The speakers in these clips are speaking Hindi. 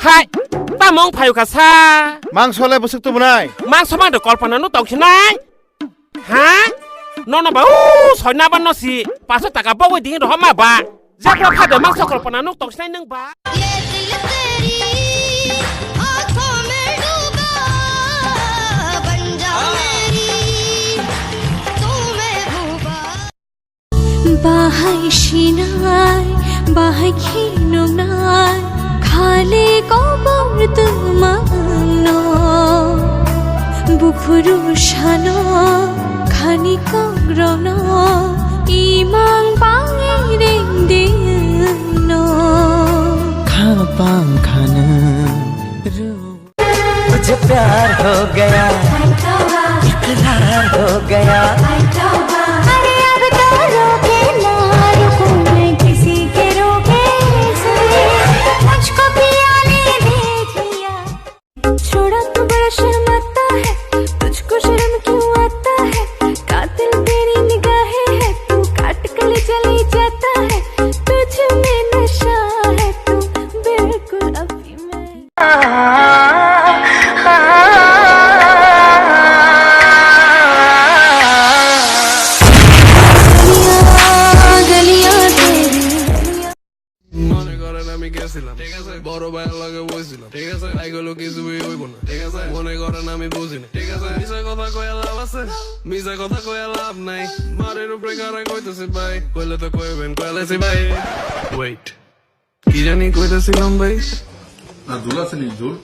Hai, ta mong phải cả xa. Mang số lên một sức tụi này. Mang số mang được con phần nó tàu chứ này. Hả? Nó bảo sỏi na ban nó xì. Bà số tạc cả bao tiếng đó mà bà. Giác ra phát được mang số con phần nó tàu chứ này nâng bà. Bahai shinai, bahai khinonai, khale ko bortu mangno, bufuru shano, khani kongrono, imang pangireng dino, खापां खाना मुझे प्यार हो गया इकरार हो गया अरे अब तो रोके ना रुकूं मैं किसी के रोके से मुझको पिया ने देख लिया छोड़ा तो बड़ा शर्माता है तुझको शर्म क्यों आता है कातिल तेरी निगाहें है तू काट कर चली जाता है तुझ में नशा है तू बिल्कुल अभी मैं বড় ভাইয়ের লগে বইছিলাম ঠিক আছে এগুলো কিছুই হইব না ঠিক আছে মনে করেন আমি বুঝি না ঠিক আছে মিছা কথা কইয়া লাভ আছে মিছা কথা কইয়া লাভ নাই মারের উপরে কারাই কইতেছে ভাই কইলে তো কইবেন কইলেছি ভাই ওয়েট কি জানি কইতেছিলাম ভাই না দুলা से नीजूर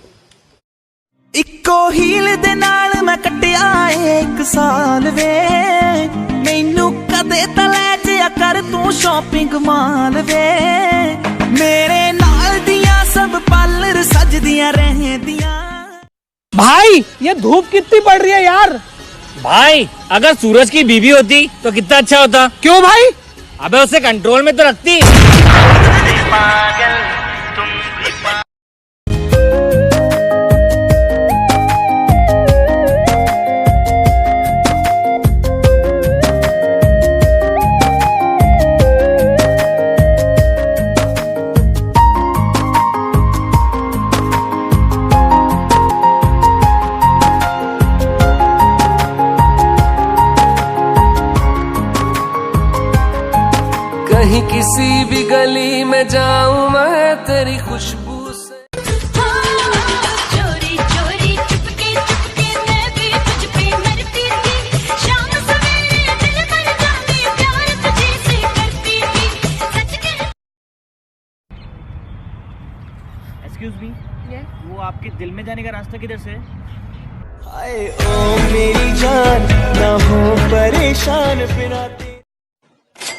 इक्को हील दे नाल मैं कटिया एक साल वे मैनू कदे तले जिया कर तू शॉपिंग माल वे मेरे नाल दिया सब पार्लर सज दिया रहदिया। भाई ये धूप कितनी पड़ रही है यार। भाई अगर सूरज की बीवी होती तो कितना अच्छा होता। क्यों भाई? अबे उसे कंट्रोल में तो रखती। कहीं किसी भी गली में जाऊं मैं तेरी खुशबू से चोरी चोरी चुपके चुपके मैं भी तुझ पे मरती थी शाम सवेरे दिल भर जाने प्यार तुझे से करती थी सच कह। एक्सक्यूज मी, वो आपके दिल में जाने का रास्ता किधर से है? हाय ओ मेरी जान ना हो परेशान बिना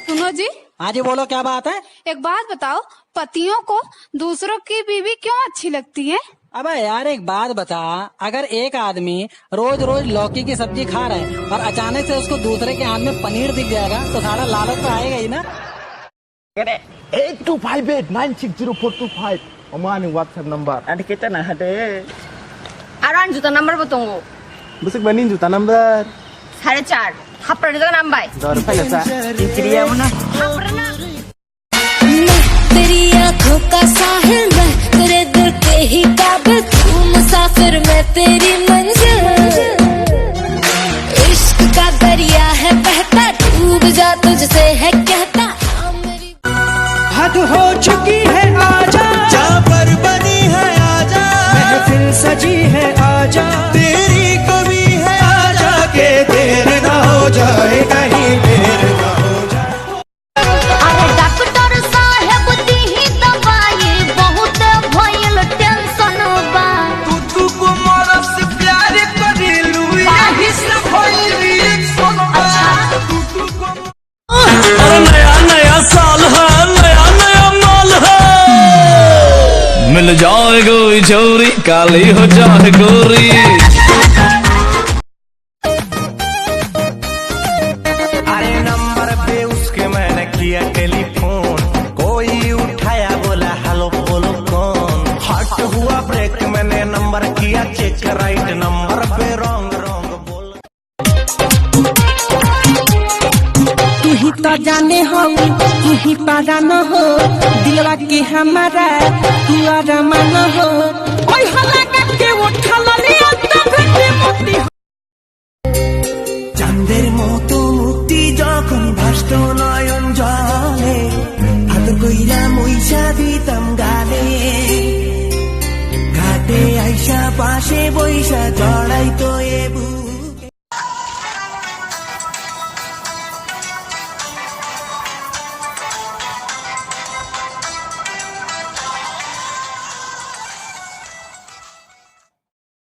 सुनो जी। हाँ जी बोलो क्या बात है। एक बात बताओ, पतियों को दूसरों की बीवी क्यों अच्छी लगती है? अबे यार एक बात बता, अगर एक आदमी रोज रोज लौकी की सब्जी खा रहा है और अचानक से उसको दूसरे के हाथ में पनीर दिख जाएगा तो सारा लालच तो आएगा ही ना। 8258960425 Omani WhatsApp number. Ada kita nah ada. Aran juta number betunggu. Busuk banin juta number. 4.5 Hapra juta number. Dor pala sa. Intriya mana? तेरी आँखों का साहिल मैं तेरे दिल के ही काबिल तू मुसाफिर मैं तेरी मंजिल इश्क का दरिया है बहता डूब जा तुझसे है कहता हद हो चुकी है आजा जा पर बनी है आजा महफिल सजी है आजा तेरी कमी है आजा के देर ना हो जाए कहीं देर ना हो जाए। अरे डॉक्टर साहब दी ही दवाई बहुत भइल टेंशन बा तू को मोरा से प्यार करे लुई हिस भइली सोना तू को अरे नया नया साल है, नया नया माल है। मिल जाए कोई चोरी काली हो जाए गोरी। अरे नंबर पे उसके मैंने किया टेलीफोन कोई उठाया बोला हेलो बोलो कौन हट हुआ ब्रेक मैंने नंबर किया चेक राइट नंबर पे रॉन्ग रॉन्ग बोल तू ही तो जाने हम तू ही ही पारान हो दिलवा के हमारा तुआरा मान हो ओई हला के उठा लिया तो घटे मोटी চাঁদের মতো মুক্তি যখন ভাসত নয়ন জলে হাত কইরা মইসা দিতাম গালে ঘাটে আইসা পাশে বইসা জড়াইতো এ